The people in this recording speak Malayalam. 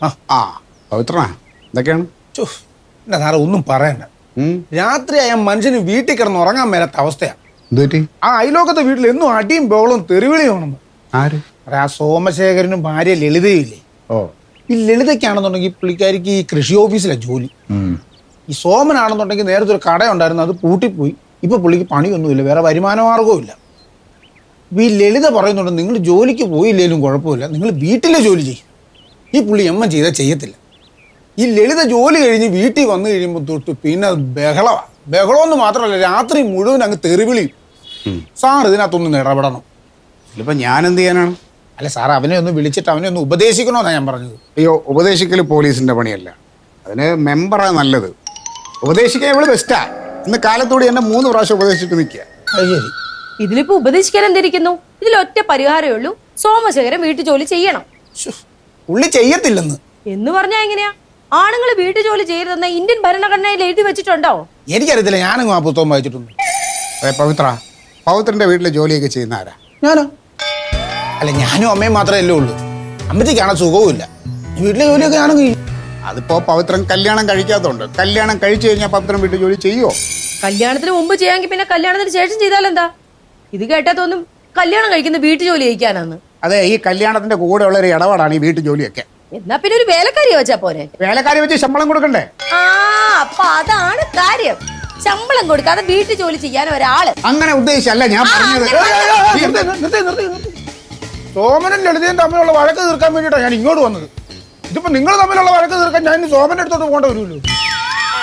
ആ പവിത്രനാ എന്തൊക്കെയാണ്? എന്നാ സാറേ ഒന്നും പറയണ്ട. രാത്രിയായ മനുഷ്യന് വീട്ടിൽ കിടന്ന് ഉറങ്ങാൻ മേലാത്ത അവസ്ഥയാണ്. എന്തുപറ്റി? ആ അയലോക്കത്തെ വീട്ടിൽ എന്നും അടിയും ബഹളവും തെറിവിളിയാണെന്ന്. ആര്? ആ സോമശേഖരനും ഭാര്യ ലളിതയില്ലേ? ഓ, ഈ ലളിതയ്ക്കാണെന്നുണ്ടെങ്കിൽ പുള്ളിക്കാരിക്ക് ഈ കൃഷി ഓഫീസിലെ ജോലി. ഈ സോമനാണെന്നുണ്ടെങ്കിൽ നേരത്തെ ഒരു കടയുണ്ടായിരുന്നു, അത് പൂട്ടിപ്പോയി. ഇപ്പൊ പുള്ളിക്ക് പണിയൊന്നുമില്ല, വേറെ വരുമാന മാർഗവും ഇല്ല. ഈ ലളിത പറയുന്നുണ്ട്, നിങ്ങൾ ജോലിക്ക് പോയില്ലേലും കുഴപ്പമില്ല, നിങ്ങൾ വീട്ടിലെ ജോലി ചെയ്യും. ഈ പുള്ളി എമ്മ ചെയ്താൽ ചെയ്യത്തില്ല. ഈ ലളിത ജോലി കഴിഞ്ഞ് വീട്ടിൽ വന്നു കഴിയുമ്പോൾ തൊട്ട് പിന്നെ ബഹളമാണ്. ബഹളമെന്ന് മാത്രമല്ല, രാത്രി മുഴുവൻ അങ്ങ് തെറിവിളിയും. സാർ ഇതിനകത്തൊന്നും ഇടപെടണം. ഇതിലിപ്പോ ഞാൻ എന്ത് ചെയ്യാനാണ്? അല്ല സാർ, അവനെ ഒന്ന് വിളിച്ചിട്ട് അവനെ ഒന്ന് ഉപദേശിക്കണമെന്നാണ് ഞാൻ പറഞ്ഞത്. അയ്യോ, ഉപദേശിക്കൽ പോലീസിന്റെ പണിയല്ല, അതിന് മെമ്പറാ നല്ലത്. ഉപദേശിക്കാൻ ഇവള് ബെസ്റ്റാ. ഇന്ന് കാലത്തോടെ എന്നെ 3 പ്രാവശ്യം ഉപദേശിച്ചിട്ട് നിൽക്കുക. അത് ശരി. ഇതിലിപ്പോ ഉപദേശിക്കാൻ എന്തിരിക്കുന്നു? ഇതിലൊറ്റ പരിഹാരമേ ഉള്ളൂ, സോമശേഖരൻ വീട്ടു ജോലി ചെയ്യണം. പുള്ളി ചെയ്യത്തില്ലെന്ന് എന്ന് പറഞ്ഞാ എങ്ങനെയാ? ആണുങ്ങൾ വീട്ടു ജോലി ചെയ്യരുതെന്ന ഇന്ത്യൻ ഭരണഘടനയിൽ എഴുതി വെച്ചിട്ടുണ്ടോ? എനിക്കറിയത്തില്ല, ഞാനങ്ങ് ആ പുസ്തകം വായിച്ചിട്ടുണ്ട്. പവിത്രന്റെ വീട്ടിലെ ജോലിയൊക്കെ ചെയ്യുന്ന ആരാ? ഞാനോ? അല്ല, ഞാനും അമ്മയും മാത്രമല്ലേ ഉള്ളൂ. അമ്മച്ചിക്കാണ് സുഖവുമില്ല. വീട്ടിലെ ജോലിയൊക്കെ ഞാനും ചെയ്യും. അതിപ്പോ പവിത്രൻ കല്യാണം കഴിക്കാത്തതുണ്ട്. കല്യാണം കഴിച്ചു കഴിഞ്ഞാൽ പവിത്രൻ വീട്ടിൽ ജോലി ചെയ്യുവോ? കല്യാണത്തിന് മുമ്പ് ചെയ്യാമെങ്കിൽ പിന്നെ കല്യാണത്തിന് ശേഷം ചെയ്താലെന്താ? ഇത് കേട്ടാ തോന്നും കല്യാണം കഴിക്കുന്ന വീട്ടു ജോലി ചെയ്യിക്കാനാന്ന്. അതെ, ഈ കല്യാണത്തിന്റെ കൂടെ ഉള്ള ഒരു ഇടപാടാണ് ഈ വീട്ടു ജോലിയൊക്കെ. എന്നാ പിന്നെ ഒരു വേലക്കാരിയെ വെച്ചാ പോരെ? വേലക്കാരി വെച്ച് ശമ്പളം കൊടുക്കണ്ടേ? ആ, അപ്പൊ അതാണ് കാര്യം. ശമ്പളം കൊടുക്കാതെ വീട്ടു ജോലി ചെയ്യാൻ ഒരാള്. അങ്ങനെ ഉദ്ദേശിച്ചല്ല ഞാൻ പറഞ്ഞത്. സോമനും ലളിതയും തമ്മിലുള്ള വഴക്ക് തീർക്കാൻ വേണ്ടിയിട്ടാണ് ഞാൻ ഇങ്ങോട്ട് വന്നത്. ഇതിപ്പോ നിങ്ങൾ തമ്മിലുള്ള വഴക്ക് തീർക്കാൻ ഞാൻ സോമന്റെ അടുത്തോട്ട് പോകേണ്ട വരുമല്ലോ.